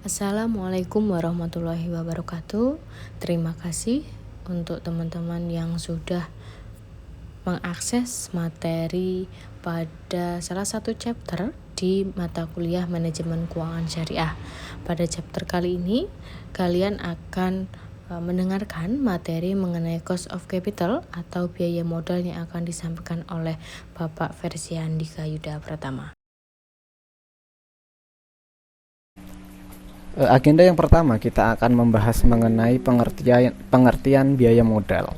Assalamualaikum warahmatullahi wabarakatuh. Terima kasih untuk teman-teman yang sudah mengakses materi pada salah satu chapter di mata kuliah Manajemen Keuangan Syariah. Pada chapter kali ini, kalian akan mendengarkan materi mengenai cost of capital atau biaya modal yang akan disampaikan oleh Bapak Fersiyandika Yuda Pratama. Agenda yang pertama, kita akan membahas mengenai pengertian biaya modal.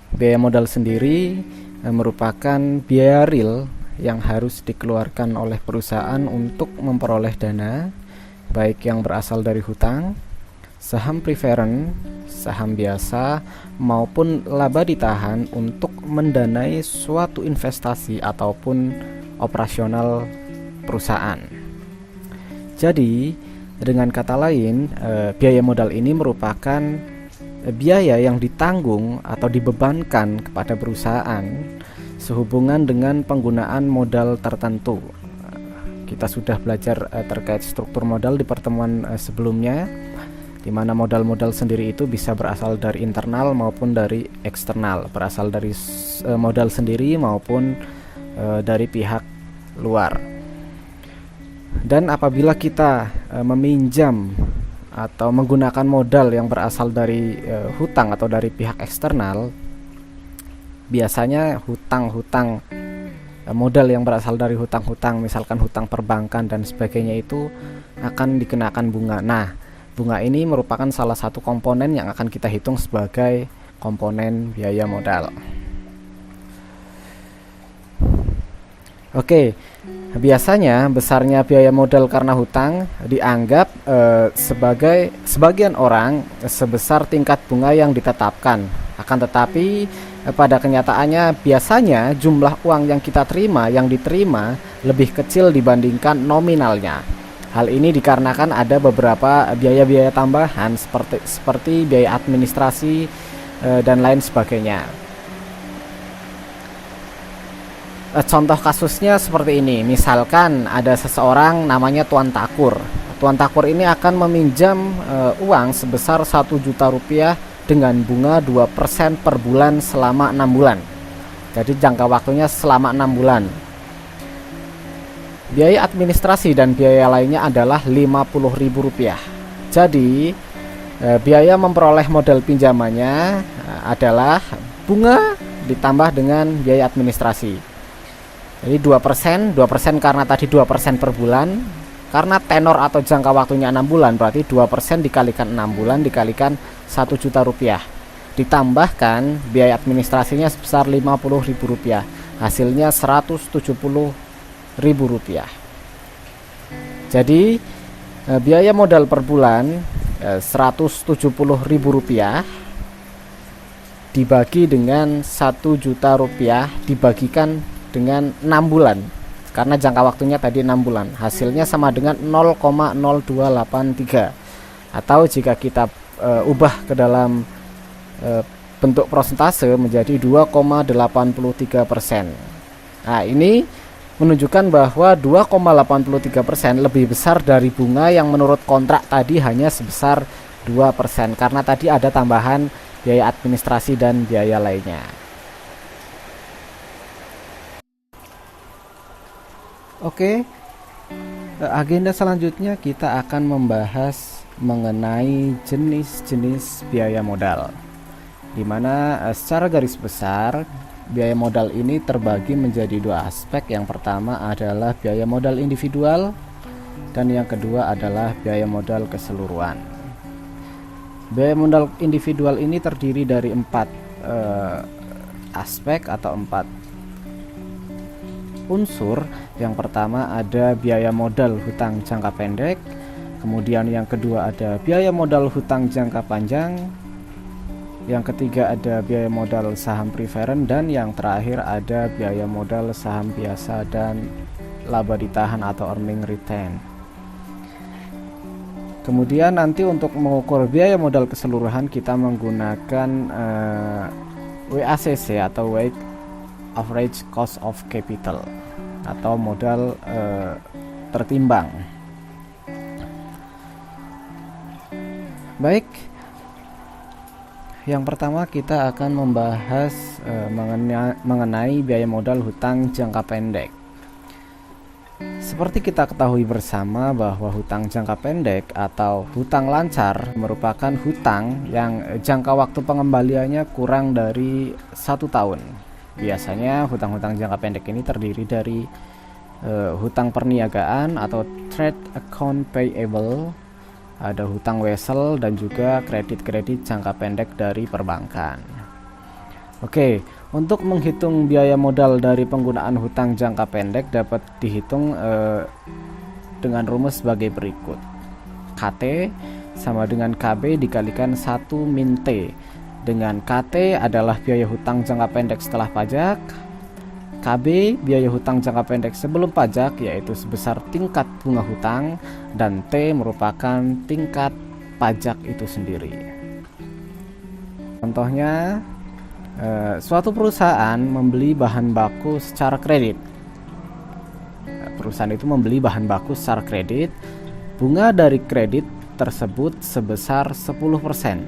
Biaya modal sendiri merupakan biaya real yang harus dikeluarkan oleh perusahaan untuk memperoleh dana, baik yang berasal dari hutang, saham preferen, saham biasa, maupun laba ditahan untuk mendanai suatu investasi ataupun operasional perusahaan. Jadi, dengan kata lain, biaya modal ini merupakan biaya yang ditanggung atau dibebankan kepada perusahaan sehubungan dengan penggunaan modal tertentu. Kita sudah belajar terkait struktur modal di pertemuan sebelumnya, di mana modal-modal sendiri itu bisa berasal dari internal maupun dari eksternal, berasal dari modal sendiri maupun dari pihak luar. Dan apabila kita meminjam atau menggunakan modal yang berasal dari hutang atau dari pihak eksternal, biasanya hutang-hutang modal yang berasal dari hutang-hutang, misalkan hutang perbankan dan sebagainya, itu akan dikenakan bunga. Nah, bunga ini merupakan salah satu komponen yang akan kita hitung sebagai komponen biaya modal. Oke, biasanya besarnya biaya modal karena hutang dianggap sebagai sebagian orang sebesar tingkat bunga yang ditetapkan. Akan tetapi pada kenyataannya biasanya jumlah uang yang kita terima, yang diterima, lebih kecil dibandingkan nominalnya. Hal ini dikarenakan ada beberapa biaya-biaya tambahan seperti biaya administrasi dan lain sebagainya. Contoh kasusnya seperti ini. Misalkan ada seseorang namanya Tuan Takur. Tuan Takur ini akan meminjam uang sebesar 1 juta rupiah dengan bunga 2% per bulan selama 6 bulan. Jadi jangka waktunya selama 6 bulan. Biaya administrasi dan biaya lainnya adalah Rp50.000. Jadi biaya memperoleh modal pinjamannya adalah bunga ditambah dengan biaya administrasi. Jadi 2% karena tadi 2% per bulan. Karena tenor atau jangka waktunya 6 bulan, berarti 2% dikalikan 6 bulan dikalikan 1 juta rupiah. Ditambahkan biaya administrasinya sebesar Rp50.000. Hasilnya Rp170.000. Jadi biaya modal per bulan Rp170.000 dibagi dengan 1 juta rupiah dibagikan dengan 6 bulan, karena jangka waktunya tadi 6 bulan. Hasilnya sama dengan 0,0283, atau jika kita ubah ke dalam bentuk prosentase menjadi 2,83%. Nah, ini menunjukkan bahwa 2,83% lebih besar dari bunga yang menurut kontrak tadi hanya sebesar 2%, karena tadi ada tambahan biaya administrasi dan biaya lainnya. Oke, agenda selanjutnya kita akan membahas mengenai jenis-jenis biaya modal, di mana secara garis besar biaya modal ini terbagi menjadi dua aspek. Yang pertama adalah biaya modal individual dan yang kedua adalah biaya modal keseluruhan. Biaya modal individual ini terdiri dari 4 aspek atau 4 unsur. Yang pertama ada biaya modal hutang jangka pendek, kemudian yang kedua ada biaya modal hutang jangka panjang, yang ketiga ada biaya modal saham preferen, dan yang terakhir ada biaya modal saham biasa dan laba ditahan atau earning return. Kemudian nanti untuk mengukur biaya modal keseluruhan kita menggunakan WACC atau Weighted Average Cost of Capital atau modal tertimbang. Baik, yang pertama kita akan membahas mengenai biaya modal hutang jangka pendek. Seperti kita ketahui bersama bahwa hutang jangka pendek atau hutang lancar merupakan hutang yang jangka waktu pengembaliannya kurang dari 1 tahun. Biasanya hutang-hutang jangka pendek ini terdiri dari hutang perniagaan atau trade account payable, ada hutang wesel, dan juga kredit-kredit jangka pendek dari perbankan. Oke, untuk menghitung biaya modal dari penggunaan hutang jangka pendek dapat dihitung dengan rumus sebagai berikut. KT sama dengan KB dikalikan 1 min T, dengan KT adalah biaya hutang jangka pendek setelah pajak, KB biaya hutang jangka pendek sebelum pajak yaitu sebesar tingkat bunga hutang, dan T merupakan tingkat pajak itu sendiri. Contohnya, suatu perusahaan membeli bahan baku secara kredit. Perusahaan itu membeli bahan baku secara kredit. Bunga dari kredit tersebut sebesar 10%.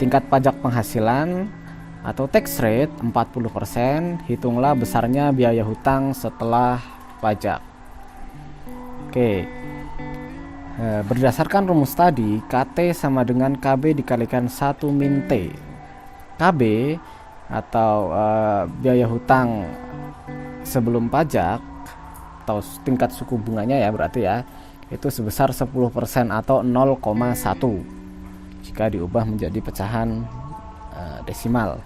Tingkat pajak penghasilan atau tax rate 40%, hitunglah besarnya biaya hutang setelah pajak. Oke. Berdasarkan rumus tadi, KT sama dengan KB dikalikan 1 min T. KB atau biaya hutang sebelum pajak atau tingkat suku bunganya ya berarti ya, itu sebesar 10% atau 0,1 jika diubah menjadi pecahan desimal.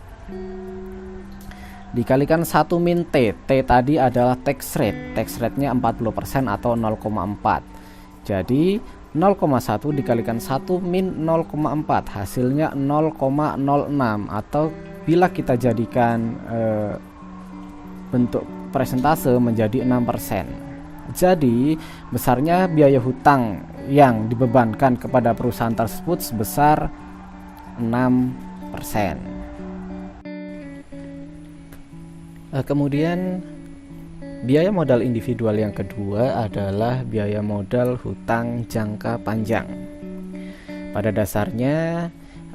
Dikalikan 1 min T. T tadi adalah tax rate. Tax rate-nya 40% atau 0,4. Jadi 0,1 dikalikan 1 min 0,4 hasilnya 0,06, atau bila kita jadikan bentuk persentase menjadi 6%. Jadi besarnya biaya hutang yang dibebankan kepada perusahaan tersebut sebesar 6%. Kemudian biaya modal individual yang kedua adalah biaya modal hutang jangka panjang. Pada dasarnya,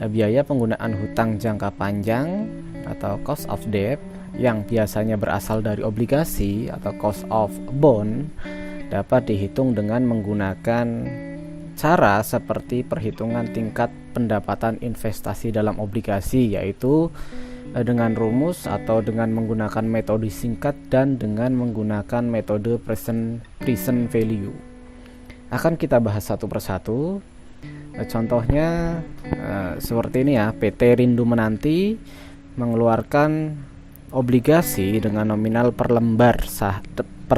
biaya penggunaan hutang jangka panjang atau cost of debt yang biasanya berasal dari obligasi atau cost of bond dapat dihitung dengan menggunakan cara seperti perhitungan tingkat pendapatan investasi dalam obligasi, yaitu dengan rumus atau dengan menggunakan metode singkat dan dengan menggunakan metode present value. Akan kita bahas satu persatu. Contohnya seperti ini ya, PT Rindu Menanti mengeluarkan obligasi dengan nominal per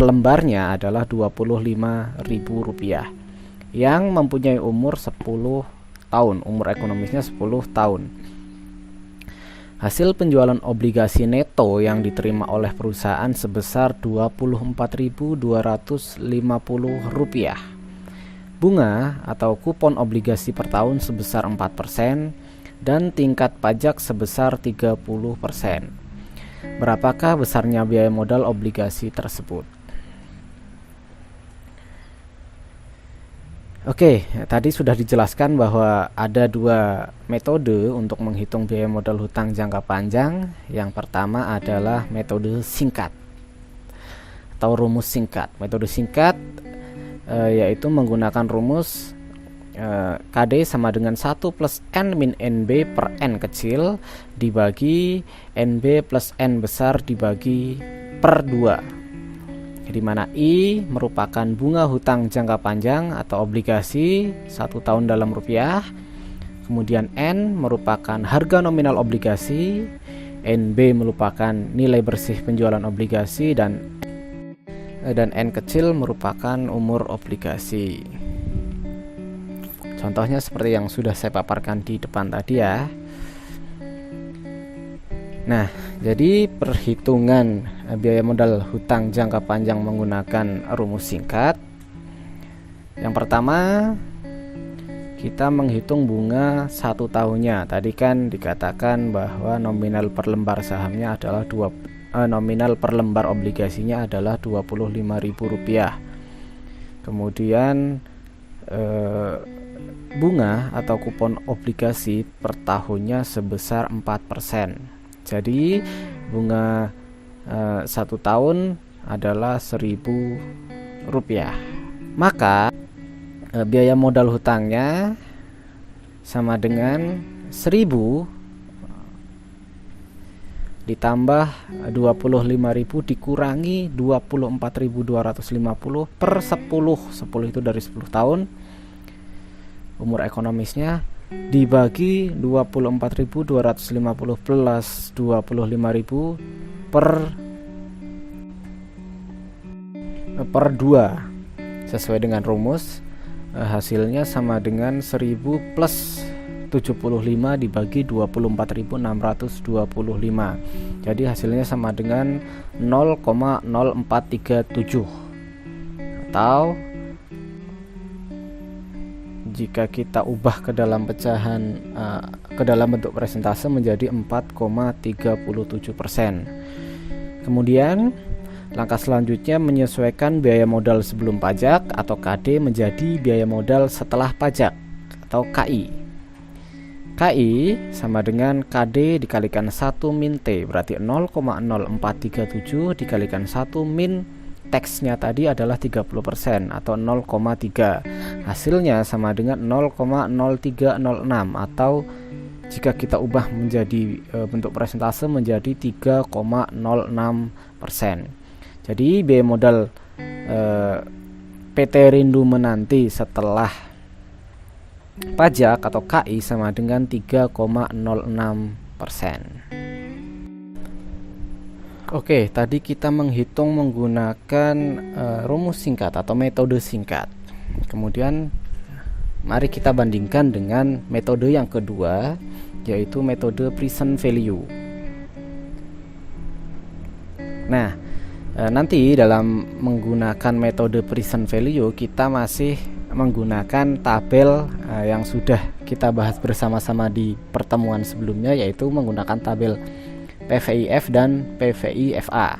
lembarnya adalah Rp25.000 yang mempunyai umur 10 tahun, umur ekonomisnya 10 tahun. Hasil penjualan obligasi neto yang diterima oleh perusahaan sebesar Rp24.250. Bunga atau kupon obligasi per tahun sebesar 4% dan tingkat pajak sebesar 30%. Berapakah besarnya biaya modal obligasi tersebut? Oke, tadi sudah dijelaskan bahwa ada 2 metode untuk menghitung biaya modal hutang jangka panjang. Yang pertama adalah metode singkat atau rumus singkat. Metode singkat yaitu menggunakan rumus KD sama dengan 1 plus N min NB per N kecil dibagi NB plus N besar dibagi per 2, di mana I merupakan bunga hutang jangka panjang atau obligasi 1 tahun dalam rupiah, kemudian N merupakan harga nominal obligasi, NB merupakan nilai bersih penjualan obligasi, dan N kecil merupakan umur obligasi. Contohnya seperti yang sudah saya paparkan di depan tadi ya. Nah, jadi perhitungan biaya modal hutang jangka panjang menggunakan rumus singkat. Yang pertama, kita menghitung bunga 1 tahunnya. Tadi kan dikatakan bahwa nominal per lembar sahamnya adalah nominal per lembar obligasinya adalah Rp25.000. Kemudian bunga atau kupon obligasi per tahunnya sebesar 4%. Jadi bunga 1 tahun adalah Rp1.000. Maka biaya modal hutangnya sama dengan 1.000 ditambah 25.000 dikurangi 24.250 per 10 itu dari 10 tahun umur ekonomisnya, dibagi 24.250 plus 25.000 per 2 sesuai dengan rumus. Hasilnya sama dengan 1.000 plus 75 dibagi 24.625. Jadi hasilnya sama dengan 0,0437, atau jika kita ubah ke dalam pecahan ke dalam bentuk persentase menjadi 4,37%. Kemudian langkah selanjutnya menyesuaikan biaya modal sebelum pajak atau KD menjadi biaya modal setelah pajak atau KI. KI sama dengan KD dikalikan 1 min T, berarti 0,0437 dikalikan 1 min teksnya tadi adalah 30% atau 0,3. Hasilnya sama dengan 0,0306, atau jika kita ubah menjadi bentuk persentase menjadi 3,06%. Jadi biaya modal PT Rindu Menanti setelah pajak atau KI sama dengan 3,06%. Oke, tadi kita menghitung menggunakan rumus singkat atau metode singkat. Kemudian mari kita bandingkan dengan metode yang kedua, yaitu metode present value. Nah, nanti dalam menggunakan metode present value kita masih menggunakan tabel yang sudah kita bahas bersama-sama di pertemuan sebelumnya, yaitu menggunakan tabel PVIF dan PVIFA.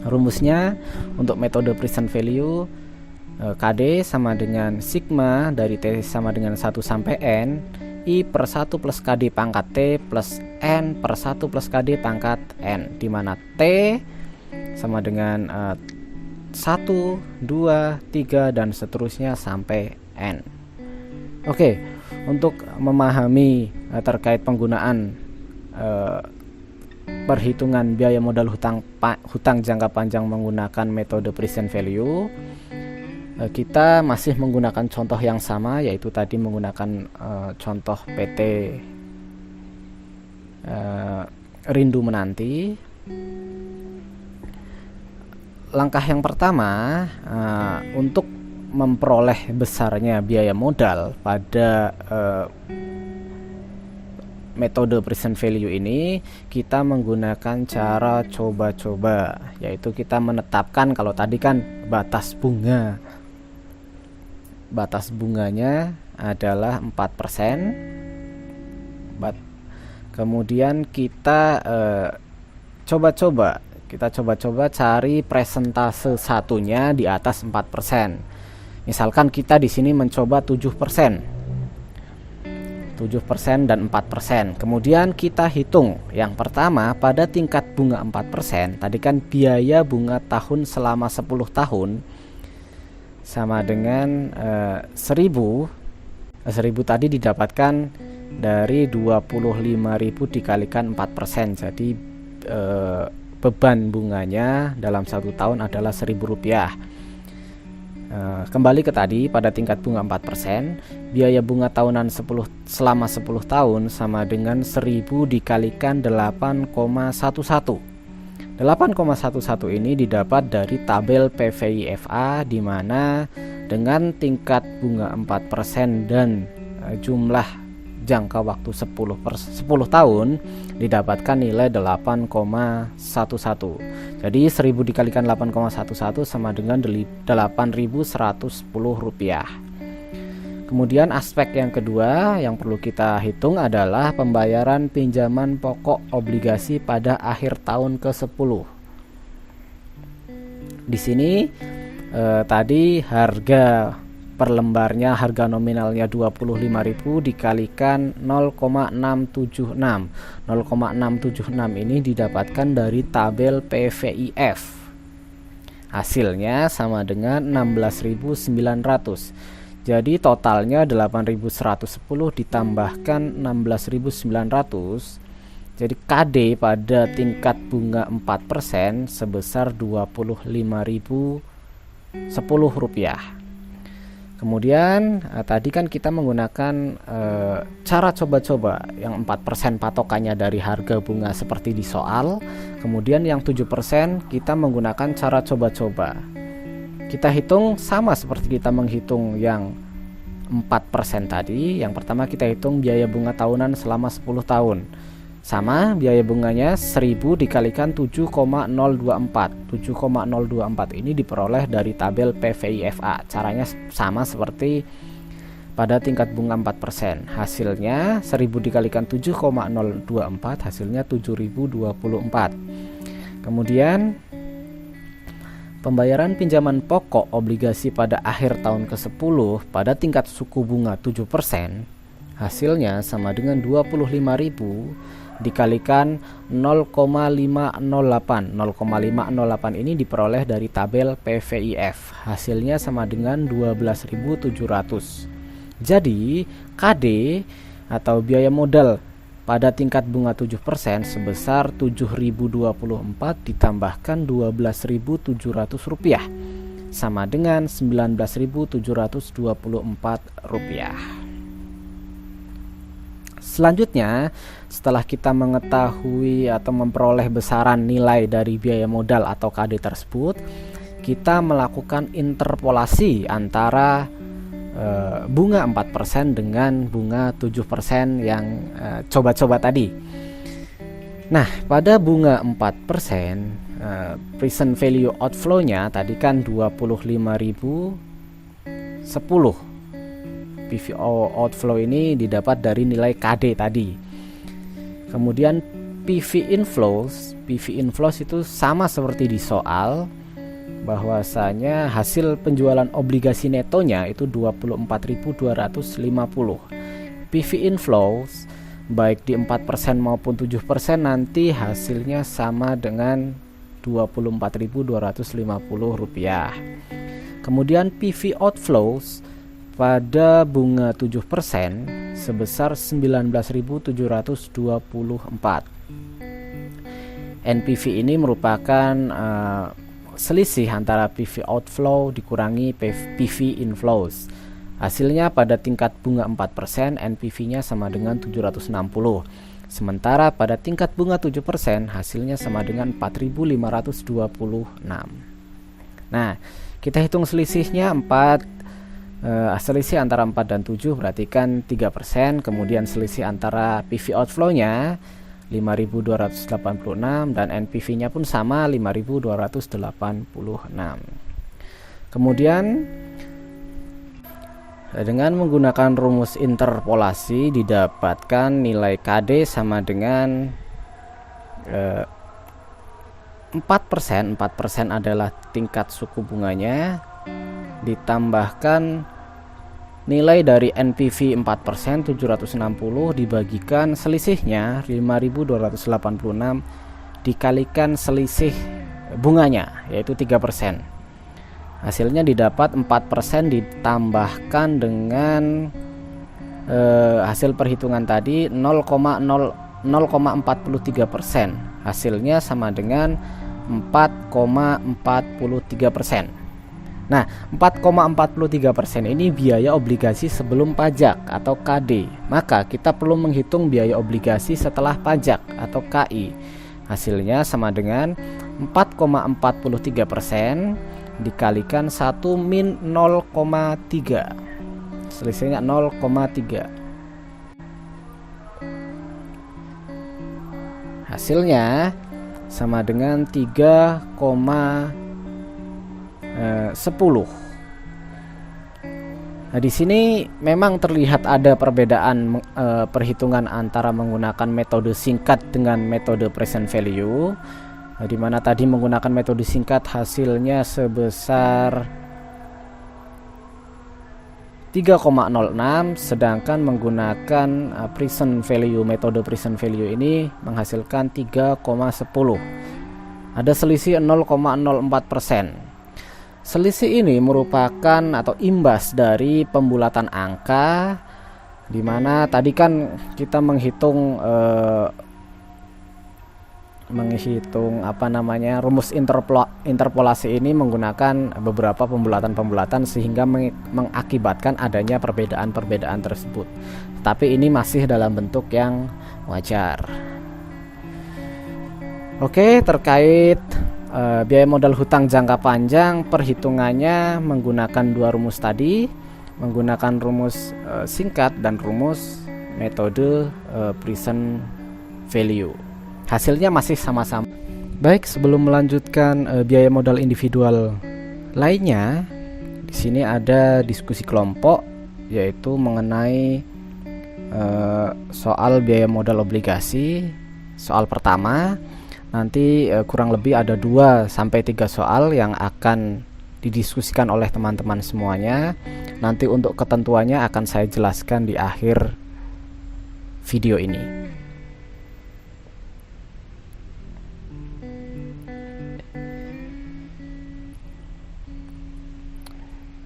Rumusnya untuk metode present value, KD sama dengan sigma dari T sama dengan 1 sampai N, I per 1 plus KD pangkat T plus N per 1 plus KD pangkat N, di mana T sama dengan 1, 2, 3 dan seterusnya sampai N. Oke, untuk memahami terkait penggunaan perhitungan biaya modal hutang jangka panjang menggunakan metode present value, kita masih menggunakan contoh yang sama, yaitu tadi menggunakan contoh PT Rindu Menanti. Langkah yang pertama untuk memperoleh besarnya biaya modal pada metode present value ini, kita menggunakan cara coba-coba, yaitu kita menetapkan, kalau tadi kan batas bunganya adalah 4%. Kemudian kita coba-coba cari persentase satunya di atas 4%. Misalkan kita di sini mencoba 7% dan 4%. Kemudian kita hitung yang pertama pada tingkat bunga 4%. Tadi kan biaya bunga tahun selama 10 tahun sama dengan 1.000 tadi didapatkan dari 25.000 dikalikan 4%. Jadi beban bunganya dalam 1 tahun adalah Rp1.000. Kembali ke tadi, pada tingkat bunga 4%, biaya bunga tahunan selama 10 tahun sama dengan 1.000 dikalikan 8,11. 8,11 ini didapat dari tabel PVIFA, di mana dengan tingkat bunga 4% dan jumlah jangka waktu 10 tahun didapatkan nilai 8,11. Jadi 1.000 dikalikan 8,11 sama dengan Rp8.110. Kemudian aspek yang kedua yang perlu kita hitung adalah pembayaran pinjaman pokok obligasi pada akhir tahun ke-10. Di sini tadi harga per lembarnya harga nominalnya 25.000 dikalikan 0,676. 0,676 ini didapatkan dari tabel PVIF. Hasilnya sama dengan 16.900. Jadi totalnya 8.110 ditambahkan 16.900. Jadi KD pada tingkat bunga 4% sebesar Rp25.010. Kemudian tadi kan kita menggunakan cara coba-coba yang 4% patokannya dari harga bunga seperti di soal. Kemudian yang 7% kita menggunakan cara coba-coba. Kita hitung sama seperti kita menghitung yang 4% tadi. Yang pertama kita hitung biaya bunga tahunan selama 10 tahun. Sama, biaya bunganya 1000 dikalikan 7,024. 7,024 ini diperoleh dari tabel PVIFA. Caranya sama seperti pada tingkat bunga 4%. Hasilnya 1000 dikalikan 7,024, hasilnya 7024. Kemudian pembayaran pinjaman pokok obligasi pada akhir tahun ke-10 pada tingkat suku bunga 7%, hasilnya sama dengan 25.000 dikalikan 0,508. 0,508 ini diperoleh dari tabel PVIF. Hasilnya sama dengan 12.700. Jadi KD atau biaya modal pada tingkat bunga 7% sebesar 7.024 ditambahkan 12.700 rupiah sama dengan 19.724 rupiah. Selanjutnya, setelah kita mengetahui atau memperoleh besaran nilai dari biaya modal atau KD tersebut, kita melakukan interpolasi antara bunga 4% dengan bunga 7% yang coba-coba tadi. Nah, pada bunga 4%, present value outflow-nya tadi kan 25.010. PVO outflow ini didapat dari nilai KD tadi. Kemudian PV inflows itu sama seperti di soal, bahwasanya hasil penjualan obligasi netonya itu 24.250. PV inflows baik di 4% maupun 7% nanti hasilnya sama dengan 24.250 rupiah. Kemudian PV outflows pada bunga 7% sebesar 19.724. NPV ini merupakan selisih antara PV outflow dikurangi PV inflows. Hasilnya pada tingkat bunga 4% NPV-nya sama dengan 760. Sementara pada tingkat bunga 7% hasilnya sama dengan 4.526. Nah, kita hitung selisihnya selisih antara 4 dan 7 berarti kan 3%. Kemudian selisih antara PV outflow-nya 5.286 dan NPV-nya pun sama 5.286. Kemudian dengan menggunakan rumus interpolasi didapatkan nilai KD sama dengan 4%. 4% adalah tingkat suku bunganya ditambahkan nilai dari NPV 4% 760 dibagikan selisihnya 5.286 dikalikan selisih bunganya yaitu 3%. Hasilnya didapat 4% ditambahkan dengan hasil perhitungan tadi 0,43%. Hasilnya sama dengan 4,43%. Nah, 4,43% ini biaya obligasi sebelum pajak atau KD. Maka kita perlu menghitung biaya obligasi setelah pajak atau KI. Hasilnya sama dengan 4,43% dikalikan 1 min 0,3. Selisihnya 0,3. Hasilnya sama dengan 3,10. Nah, di sini memang terlihat ada perbedaan perhitungan antara menggunakan metode singkat dengan metode present value. Di mana tadi menggunakan metode singkat hasilnya sebesar 3,06, sedangkan menggunakan present value, metode present value ini menghasilkan 3,10. Ada selisih 0,04%. Selisih ini merupakan atau imbas dari pembulatan angka, di mana tadi kan kita menghitung rumus interpolasi ini menggunakan beberapa pembulatan sehingga mengakibatkan adanya perbedaan-perbedaan tersebut. Tapi ini masih dalam bentuk yang wajar. Oke, terkait biaya modal hutang jangka panjang, perhitungannya menggunakan dua rumus tadi, menggunakan rumus singkat dan rumus metode present value. Hasilnya masih sama-sama. Baik, sebelum melanjutkan biaya modal individual lainnya, di sini ada diskusi kelompok, yaitu mengenai soal biaya modal obligasi. Soal pertama, nanti kurang lebih ada 2-3 soal yang akan didiskusikan oleh teman-teman semuanya. Nanti untuk ketentuannya akan saya jelaskan di akhir video ini.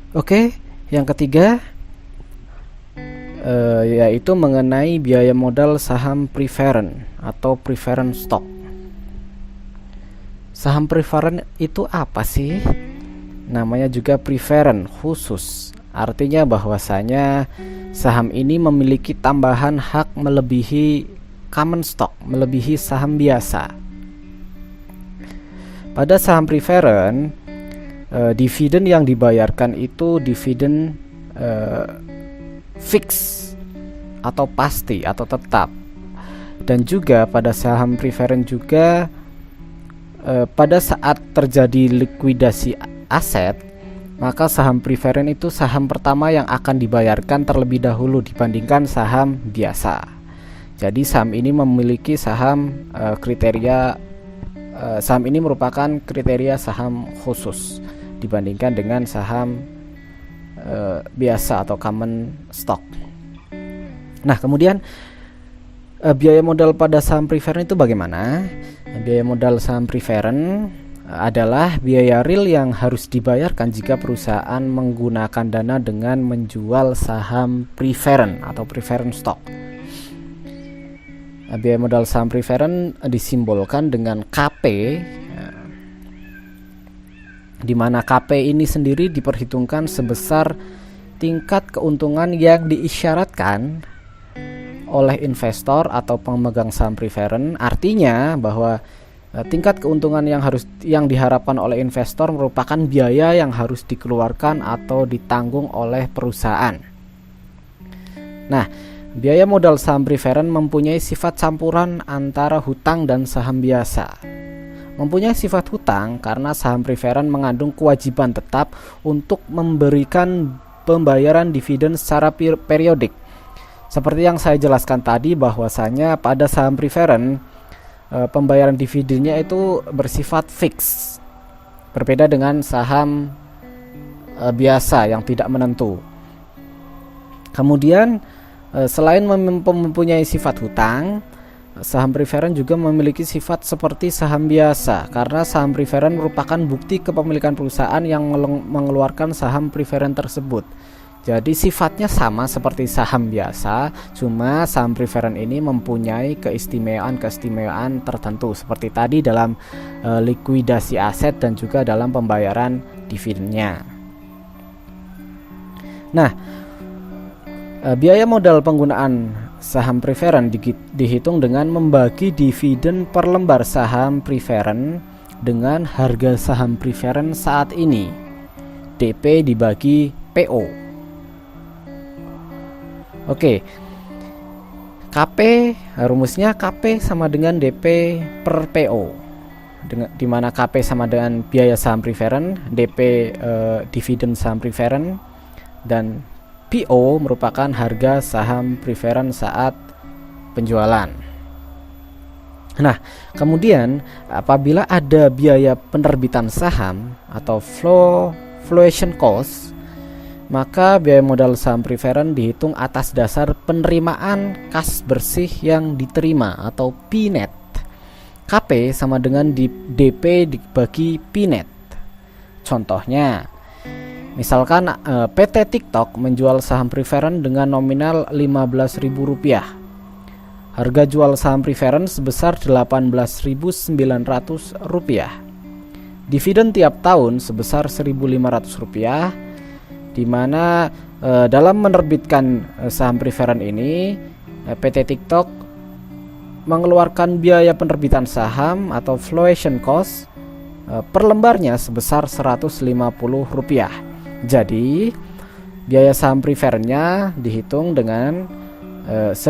Oke, yang ketiga yaitu mengenai biaya modal saham preferen atau preferen stock. Saham preferen itu apa sih? Namanya juga preferen khusus. Artinya bahwasanya saham ini memiliki tambahan hak melebihi common stock, melebihi saham biasa. Pada saham preferen, dividen yang dibayarkan itu dividen fix atau pasti atau tetap. Dan juga pada saham preferen juga pada saat terjadi likuidasi aset, maka saham preferen itu saham pertama yang akan dibayarkan terlebih dahulu dibandingkan saham biasa. Jadi saham ini memiliki saham saham ini merupakan kriteria saham khusus dibandingkan dengan saham biasa atau common stock. Nah, kemudian biaya modal pada saham preferen itu bagaimana? Biaya modal saham preferen adalah biaya real yang harus dibayarkan jika perusahaan menggunakan dana dengan menjual saham preferen atau preferen stock. Biaya modal saham preferen disimbolkan dengan KP, di mana KP ini sendiri diperhitungkan sebesar tingkat keuntungan yang diisyaratkan oleh investor atau pemegang saham preferen. Artinya bahwa tingkat keuntungan yang diharapkan oleh investor merupakan biaya yang harus dikeluarkan atau ditanggung oleh perusahaan. Nah, biaya modal saham preferen mempunyai sifat campuran antara hutang dan saham biasa. Mempunyai sifat hutang karena saham preferen mengandung kewajiban tetap untuk memberikan pembayaran dividen secara periodik. Seperti yang saya jelaskan tadi, bahwasanya pada saham preferen pembayaran dividennya itu bersifat fix, berbeda dengan saham biasa yang tidak menentu. Kemudian selain mempunyai sifat hutang, saham preferen juga memiliki sifat seperti saham biasa, karena saham preferen merupakan bukti kepemilikan perusahaan yang mengeluarkan saham preferen tersebut. Jadi sifatnya sama seperti saham biasa, cuma saham preferen ini mempunyai keistimewaan tertentu seperti tadi dalam likuidasi aset dan juga dalam pembayaran dividennya. Nah, biaya modal penggunaan saham preferen dihitung dengan membagi dividen per lembar saham preferen dengan harga saham preferen saat ini. DP dibagi PO. Oke, KP, rumusnya KP sama dengan DP per PO, di mana KP sama dengan biaya saham preferen, DP dividen saham preferen, dan PO merupakan harga saham preferen saat penjualan. Nah, kemudian apabila ada biaya penerbitan saham atau floation cost, maka biaya modal saham preferen dihitung atas dasar penerimaan kas bersih yang diterima atau P-net. KP sama dengan DP dibagi P-net. Contohnya, misalkan PT TikTok menjual saham preferen dengan nominal Rp15.000. Harga jual saham preferen sebesar Rp18.900. Dividen tiap tahun sebesar Rp1.500, di mana dalam menerbitkan saham preferen ini PT TikTok mengeluarkan biaya penerbitan saham atau valuation cost per lembarnya sebesar Rp150. Jadi biaya saham preferennya dihitung dengan 1.500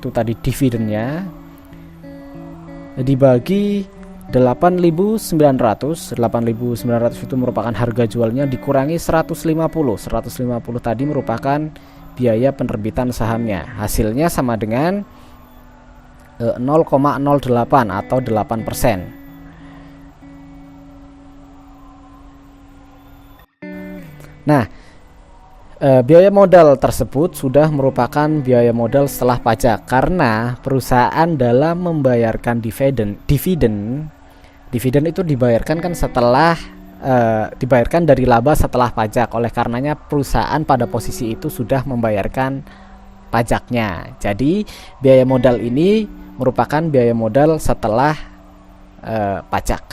itu tadi dividennya dibagi 8.900 itu merupakan harga jualnya dikurangi 150 tadi merupakan biaya penerbitan sahamnya. Hasilnya sama dengan 0,08 atau 8%. Nah, biaya modal tersebut sudah merupakan biaya modal setelah pajak karena perusahaan dalam membayarkan dividen itu dibayarkan kan setelah dibayarkan dari laba setelah pajak. Oleh karenanya perusahaan pada posisi itu sudah membayarkan pajaknya. Jadi biaya modal ini merupakan biaya modal setelah pajak.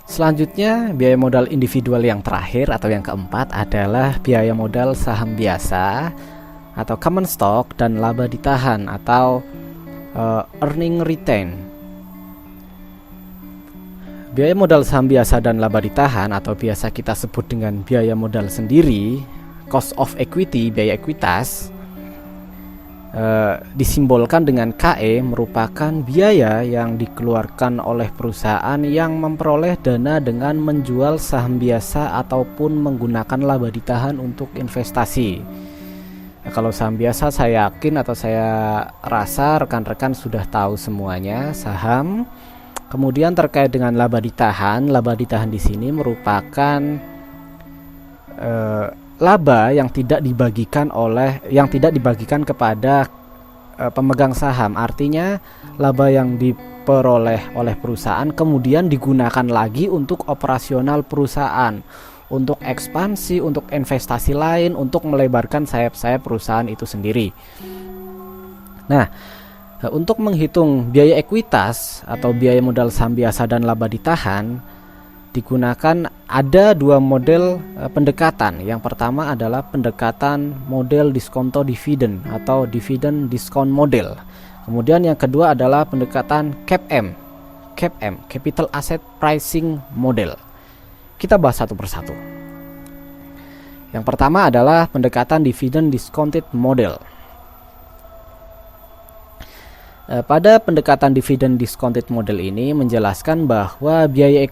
Selanjutnya biaya modal individual yang terakhir atau yang keempat adalah biaya modal saham biasa atau common stock dan laba ditahan atau earning retain. Biaya modal saham biasa dan laba ditahan atau biasa kita sebut dengan biaya modal sendiri, cost of equity, biaya ekuitas, disimbolkan dengan KE, merupakan biaya yang dikeluarkan oleh perusahaan yang memperoleh dana dengan menjual saham biasa ataupun menggunakan laba ditahan untuk investasi. Nah, kalau saham biasa saya yakin atau saya rasa rekan-rekan sudah tahu semuanya saham. Kemudian terkait dengan laba ditahan di sini merupakan laba yang tidak dibagikan kepada pemegang saham. Artinya laba yang diperoleh oleh perusahaan kemudian digunakan lagi untuk operasional perusahaan, untuk ekspansi, untuk investasi lain, untuk melebarkan sayap-sayap perusahaan itu sendiri. Nah, untuk menghitung biaya ekuitas atau biaya modal saham biasa dan laba ditahan digunakan ada dua model pendekatan. Yang pertama adalah pendekatan model diskonto dividen atau dividend discount model. Kemudian yang kedua adalah pendekatan CAPM, Capital Asset Pricing Model. Kita bahas satu persatu. Yang pertama adalah pendekatan dividend discounted model. Pada pendekatan dividend discounted model ini menjelaskan bahwa biaya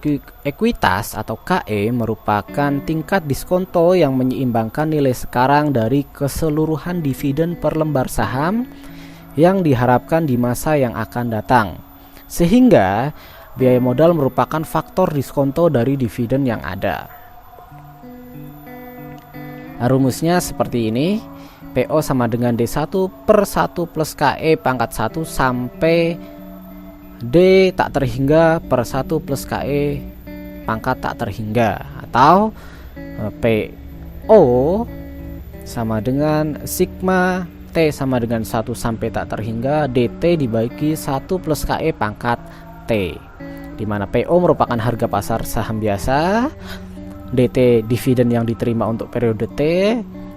ekuitas atau KE merupakan tingkat diskonto yang menyeimbangkan nilai sekarang dari keseluruhan dividen per lembar saham yang diharapkan di masa yang akan datang. Sehingga biaya modal merupakan faktor diskonto dari dividen yang ada. Nah, rumusnya seperti ini. PO sama dengan D1 per 1 plus KE pangkat 1 sampai D tak terhingga per 1 plus KE pangkat tak terhingga, atau PO sama dengan sigma T sama dengan 1 sampai tak terhingga DT dibagi 1 plus KE pangkat T, di mana PO merupakan harga pasar saham biasa, DT dividen yang diterima untuk periode T,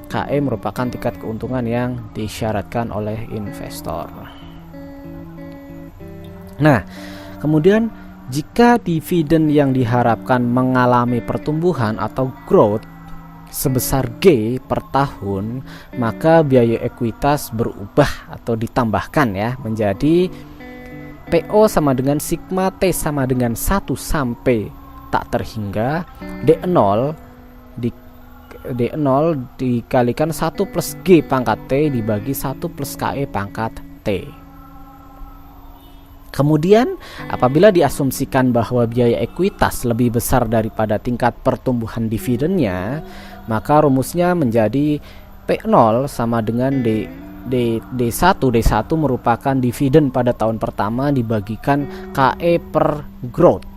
KE merupakan tingkat keuntungan yang disyaratkan oleh investor. Nah, kemudian jika dividen yang diharapkan mengalami pertumbuhan atau growth sebesar G per tahun, maka biaya ekuitas berubah atau ditambahkan ya menjadi PO sama dengan sigma T sama dengan 1 sampai tak terhingga D0 dikalikan 1 plus G pangkat T dibagi 1 plus KE pangkat T. Kemudian, apabila diasumsikan bahwa biaya ekuitas lebih besar daripada tingkat pertumbuhan dividennya, maka rumusnya menjadi P0 sama dengan D1. D1 merupakan dividen pada tahun pertama dibagikan KE per growth,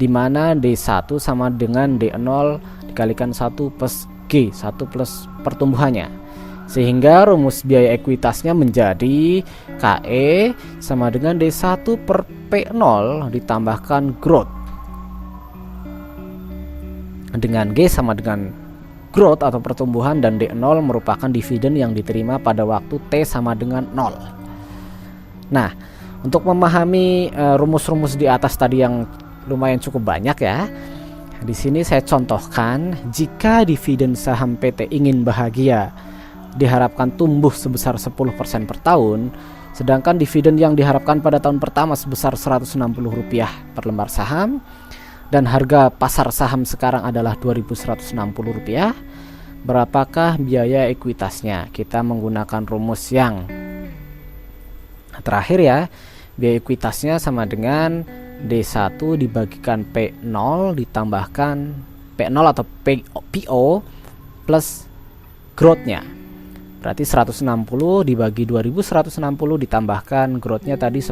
di mana D1 sama dengan D0 dikalikan 1 plus G, 1 plus pertumbuhannya. Sehingga rumus biaya ekuitasnya menjadi KE sama dengan D1 per P0 ditambahkan growth, dengan G sama dengan growth atau pertumbuhan, dan D0 merupakan dividen yang diterima pada waktu T sama dengan 0. Nah, untuk memahami rumus-rumus di atas tadi yang lumayan cukup banyak ya, di sini saya contohkan jika dividen saham PT Ingin Bahagia diharapkan tumbuh sebesar 10% per tahun, sedangkan dividen yang diharapkan pada tahun pertama sebesar Rp160 per lembar saham, dan harga pasar saham sekarang adalah Rp2.160, berapakah biaya ekuitasnya? Kita menggunakan rumus yang terakhir ya. Biaya ekuitasnya sama dengan D1 dibagikan P0 ditambahkan P0 atau PO plus growth-nya. Berarti 160 dibagi 2160 ditambahkan growth-nya tadi 10%.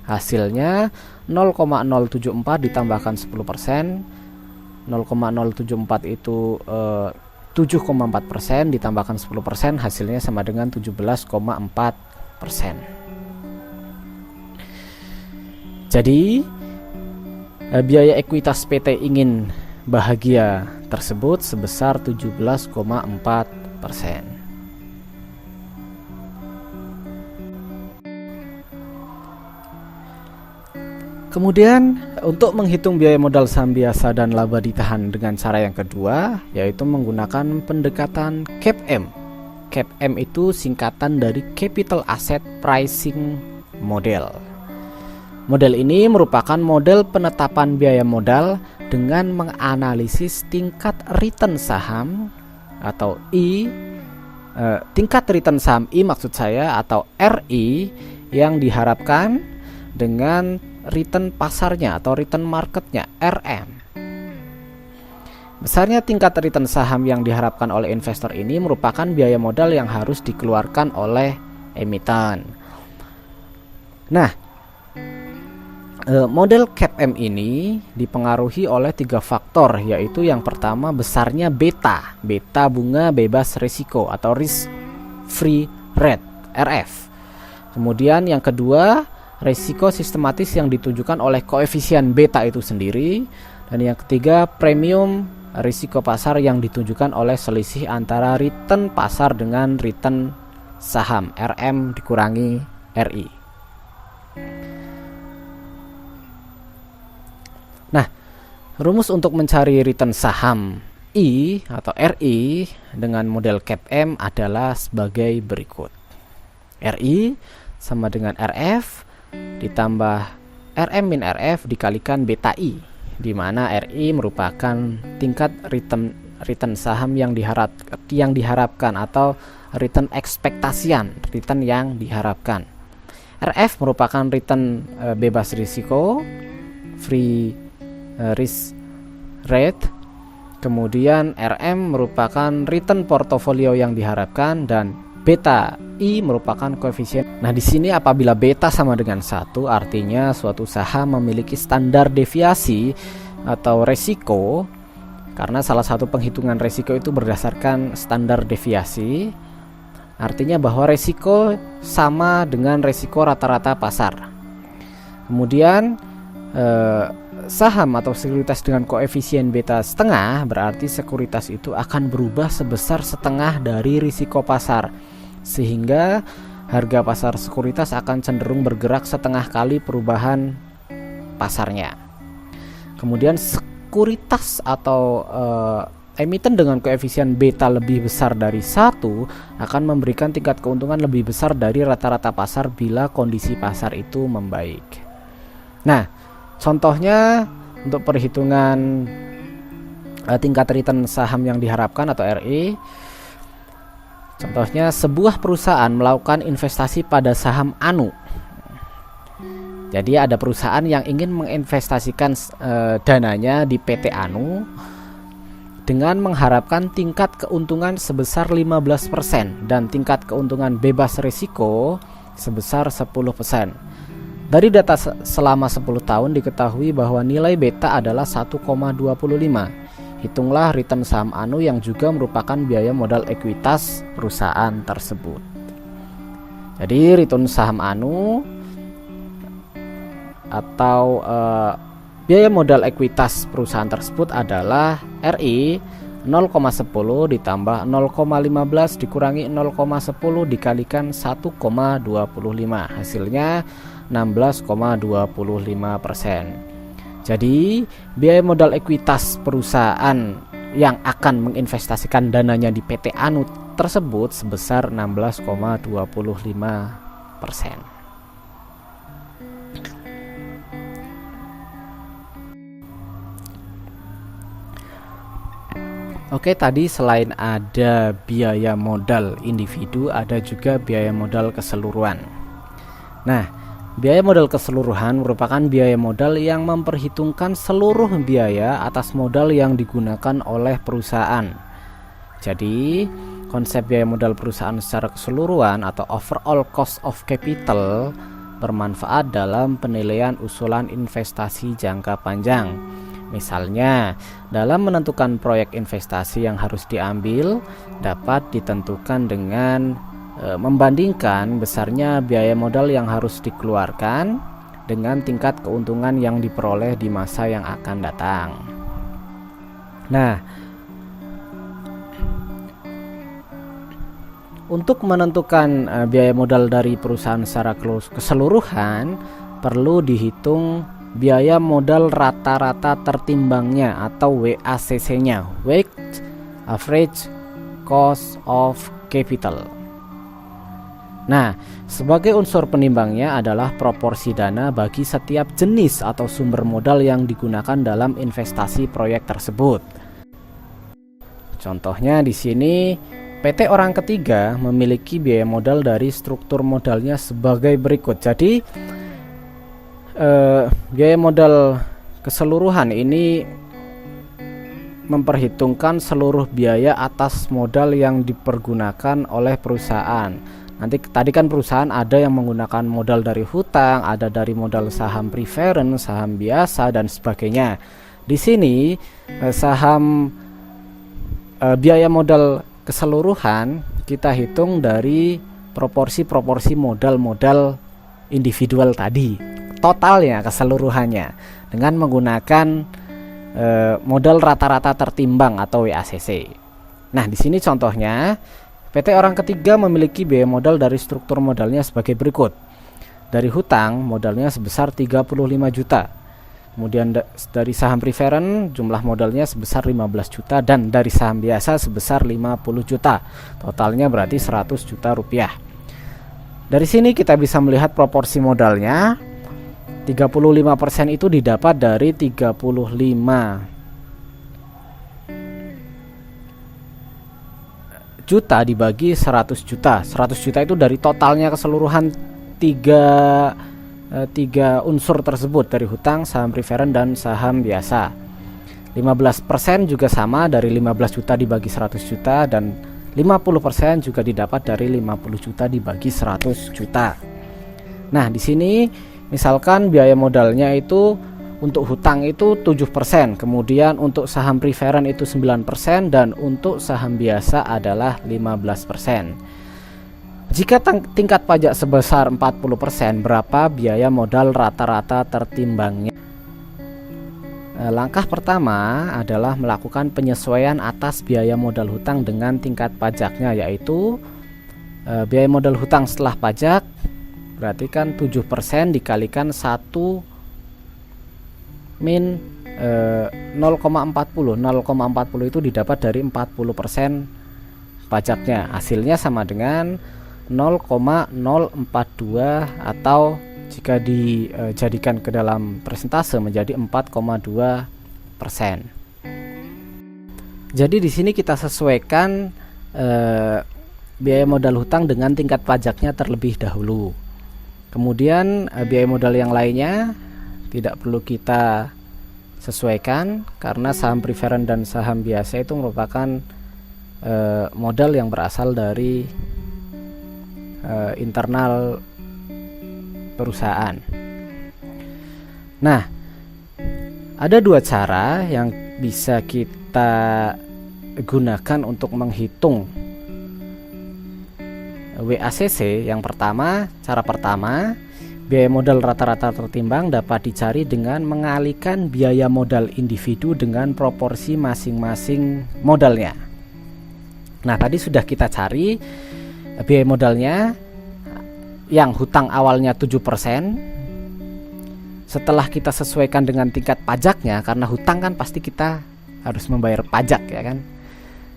Hasilnya 0,074 ditambahkan 10%. 0,074 itu 7,4% ditambahkan 10%, hasilnya sama dengan 17,4%. Jadi biaya ekuitas PT Ingin Bahagia tersebut sebesar 17,4%. Kemudian untuk menghitung biaya modal saham biasa dan laba ditahan dengan cara yang kedua, yaitu menggunakan pendekatan CAPM. CAPM itu singkatan dari Capital Asset Pricing Model. Model ini merupakan model penetapan biaya modal dengan menganalisis tingkat return saham atau tingkat return saham maksud saya, atau RI yang diharapkan dengan return pasarnya atau return marketnya RM. Besarnya tingkat return saham yang diharapkan oleh investor ini merupakan biaya modal yang harus dikeluarkan oleh emiten. Nah, model CAPM ini dipengaruhi oleh 3 faktor, yaitu yang pertama besarnya beta bunga bebas risiko atau risk free rate RF. Kemudian yang kedua, risiko sistematis yang ditujukan oleh koefisien beta itu sendiri, dan yang ketiga premium risiko pasar yang ditujukan oleh selisih antara return pasar dengan return saham RM dikurangi RI. Nah, rumus untuk mencari return saham I atau RI dengan model CAPM adalah sebagai berikut. RI sama dengan RF ditambah RM min RF dikalikan beta I, di mana RI merupakan tingkat return saham yang diharapkan atau return ekspektasian, return yang diharapkan. RF merupakan return bebas risiko, free risk rate. Kemudian RM merupakan return portofolio yang diharapkan, dan beta I merupakan koefisien. Nah, di sini apabila beta sama dengan 1, artinya suatu saham memiliki standar deviasi atau resiko, karena salah satu penghitungan resiko itu berdasarkan standar deviasi. Artinya bahwa resiko sama dengan resiko rata-rata pasar. Kemudian saham atau sekuritas dengan koefisien beta setengah, berarti sekuritas itu akan berubah sebesar setengah dari risiko pasar, sehingga harga pasar sekuritas akan cenderung bergerak setengah kali perubahan pasarnya. Kemudian sekuritas atau emiten dengan koefisien beta lebih besar dari 1 akan memberikan tingkat keuntungan lebih besar dari rata-rata pasar bila kondisi pasar itu membaik. Nah, contohnya untuk perhitungan tingkat return saham yang diharapkan atau RI, contohnya sebuah perusahaan melakukan investasi pada saham Anu. Jadi ada perusahaan yang ingin menginvestasikan dananya di PT Anu dengan mengharapkan tingkat keuntungan sebesar 15% dan tingkat keuntungan bebas risiko sebesar 10%. Dari data selama 10 tahun diketahui bahwa nilai beta adalah 1,25. Hitunglah return saham Anu yang juga merupakan biaya modal ekuitas perusahaan tersebut. Jadi return saham Anu atau biaya modal ekuitas perusahaan tersebut adalah RI 0,10 ditambah 0,15 dikurangi 0,10 dikalikan 1,25, hasilnya 16,25%. Jadi biaya modal ekuitas perusahaan yang akan menginvestasikan dananya di PT Anu tersebut sebesar 16,25%. Oke, tadi selain ada biaya modal individu, ada juga biaya modal keseluruhan. Nah, biaya modal keseluruhan merupakan biaya modal yang memperhitungkan seluruh biaya atas modal yang digunakan oleh perusahaan. Jadi, konsep biaya modal perusahaan secara keseluruhan atau overall cost of capital bermanfaat dalam penilaian usulan investasi jangka panjang. Misalnya, dalam menentukan proyek investasi yang harus diambil dapat ditentukan dengan membandingkan besarnya biaya modal yang harus dikeluarkan dengan tingkat keuntungan yang diperoleh di masa yang akan datang. Nah, untuk menentukan biaya modal dari perusahaan secara keseluruhan perlu dihitung biaya modal rata-rata tertimbangnya atau WACC-nya, Weighted Average Cost of Capital. Nah, sebagai unsur penimbangnya adalah proporsi dana bagi setiap jenis atau sumber modal yang digunakan dalam investasi proyek tersebut. Contohnya di sini PT Orang Ketiga memiliki biaya modal dari struktur modalnya sebagai berikut. Jadi biaya modal keseluruhan ini memperhitungkan seluruh biaya atas modal yang dipergunakan oleh perusahaan. Nanti tadi kan perusahaan ada yang menggunakan modal dari hutang, ada dari modal saham preference, saham biasa dan sebagainya. Di sini saham biaya modal keseluruhan kita hitung dari proporsi modal-modal individual tadi. Totalnya keseluruhannya dengan menggunakan modal rata-rata tertimbang atau WACC. Nah, di sini contohnya PT Orang Ketiga memiliki biaya modal dari struktur modalnya sebagai berikut. Dari hutang modalnya sebesar 35 juta. Kemudian dari saham preference jumlah modalnya sebesar 15 juta dan dari saham biasa sebesar 50 juta. Totalnya berarti 100 juta rupiah. Dari sini kita bisa melihat proporsi modalnya. 35% itu didapat dari 35 juta dibagi 100 juta. 100 juta itu dari totalnya keseluruhan tiga unsur tersebut, dari hutang, saham preference dan saham biasa. 15% juga sama, dari 15 juta dibagi 100 juta, dan 50% juga didapat dari 50 juta dibagi 100 juta. Nah, di sini misalkan biaya modalnya itu untuk hutang itu 7%, kemudian untuk saham preference itu 9% dan untuk saham biasa adalah 15%. Jika tingkat pajak sebesar 40%, berapa biaya modal rata-rata tertimbangnya? Langkah pertama adalah melakukan penyesuaian atas biaya modal hutang dengan tingkat pajaknya, yaitu biaya modal hutang setelah pajak berarti kan 7% dikalikan 1 min 0,40. 0,40 itu didapat dari 40% pajaknya. Hasilnya sama dengan 0,042 atau jika dijadikan ke dalam persentase menjadi 4,2%. Jadi di sini kita sesuaikan biaya modal hutang dengan tingkat pajaknya terlebih dahulu. Kemudian biaya modal yang lainnya tidak perlu kita sesuaikan karena saham preferen dan saham biasa itu merupakan modal yang berasal dari internal perusahaan. Nah, ada dua cara yang bisa kita gunakan untuk menghitung WACC. Yang pertama, cara pertama, biaya modal rata-rata tertimbang dapat dicari dengan mengalihkan biaya modal individu dengan proporsi masing-masing modalnya. Nah, tadi sudah kita cari biaya modalnya yang hutang awalnya 7%. Setelah kita sesuaikan dengan tingkat pajaknya, karena hutang kan pasti kita harus membayar pajak, ya kan?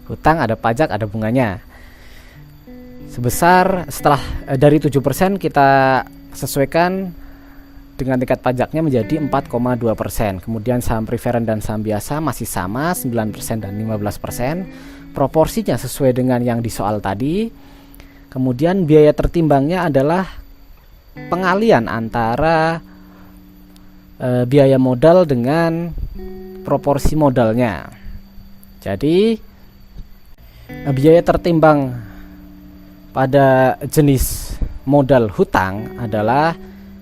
Hutang ada pajak, ada bunganya. Sebesar setelah dari 7% kita sesuaikan dengan tingkat pajaknya menjadi 4,2%. Kemudian saham preferen dan saham biasa masih sama 9% dan 15%. Proporsinya sesuai dengan yang di soal tadi. Kemudian biaya tertimbangnya adalah pengalian antara biaya modal dengan proporsi modalnya. Jadi biaya tertimbang pada jenis modal hutang adalah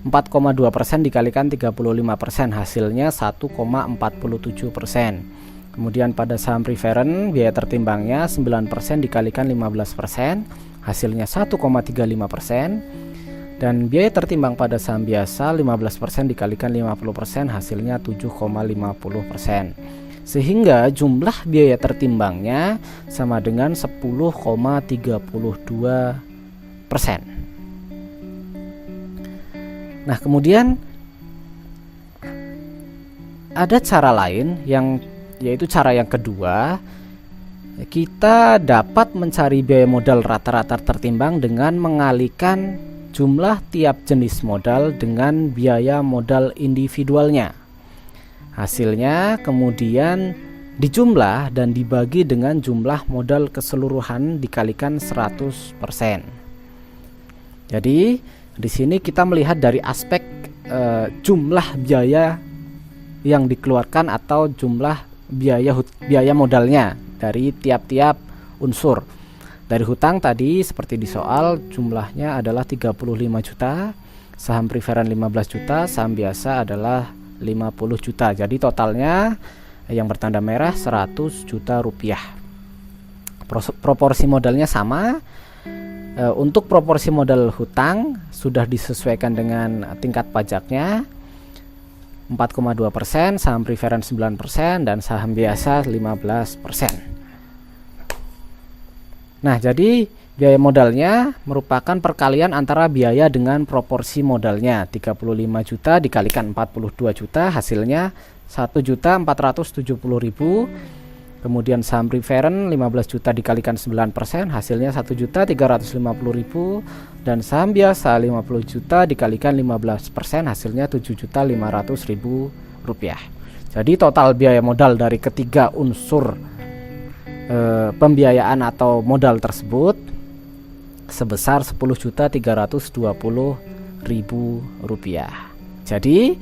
4,2% dikalikan 35%, hasilnya 1,47%. Kemudian pada saham preferen biaya tertimbangnya 9% dikalikan 15%, hasilnya 1,35%. Dan biaya tertimbang pada saham biasa 15% dikalikan 50%, hasilnya 7,50%. Sehingga jumlah biaya tertimbangnya sama dengan 10,32%. Nah, kemudian ada cara lain yaitu cara yang kedua. Kita dapat mencari biaya modal rata-rata tertimbang dengan mengalihkan jumlah tiap jenis modal dengan biaya modal individualnya. Hasilnya kemudian dijumlah dan dibagi dengan jumlah modal keseluruhan dikalikan 100%. Jadi di sini kita melihat dari aspek jumlah biaya yang dikeluarkan atau jumlah biaya modalnya dari tiap-tiap unsur. Dari hutang tadi seperti di soal jumlahnya adalah 35 juta, saham preferen 15 juta, saham biasa adalah 50 juta. Jadi totalnya yang bertanda merah 100 juta rupiah. Proporsi modalnya sama. Untuk proporsi modal hutang sudah disesuaikan dengan tingkat pajaknya 4,2%, saham preferen 9% dan saham biasa 15%. Nah, jadi biaya modalnya merupakan perkalian antara biaya dengan proporsi modalnya. 35 juta dikalikan 42 juta, hasilnya 1.470.000. Kemudian saham preferen 15 juta dikalikan 9%, hasilnya 1.350.000. Dan saham biasa 50 juta dikalikan 15%, hasilnya 7.500.000 rupiah. Jadi total biaya modal dari ketiga unsur pembiayaan atau modal tersebut sebesar 10.320.000 rupiah. Jadi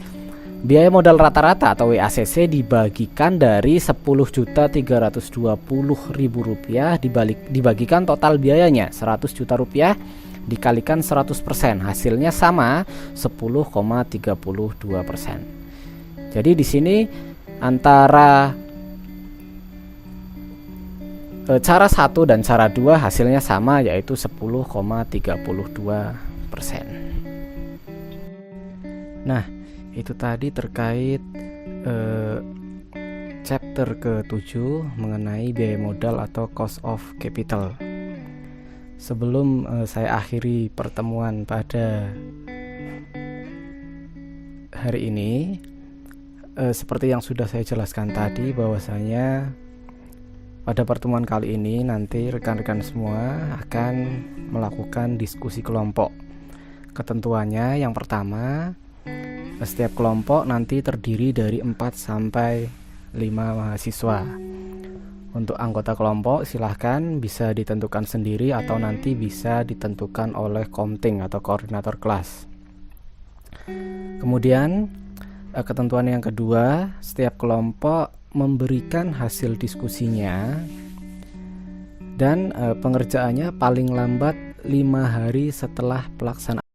biaya modal rata-rata atau WACC dibagikan dari 10.320.000 rupiah dibagikan total biayanya 100 juta rupiah dikalikan 100%, hasilnya sama 10,32%. Jadi di sini antara cara 1 dan cara 2 hasilnya sama, yaitu 10,32%. Nah, itu tadi terkait chapter ke-7 mengenai biaya modal atau cost of capital. Sebelum saya akhiri pertemuan pada hari ini, seperti yang sudah saya jelaskan tadi, bahwasanya pada pertemuan kali ini nanti rekan-rekan semua akan melakukan diskusi kelompok. Ketentuannya yang pertama, setiap kelompok nanti terdiri dari 4 sampai 5 mahasiswa. Untuk anggota kelompok silahkan bisa ditentukan sendiri atau nanti bisa ditentukan oleh komting atau koordinator kelas. Kemudian ketentuan yang kedua, setiap kelompok memberikan hasil diskusinya dan pengerjaannya paling lambat 5 hari setelah pelaksanaan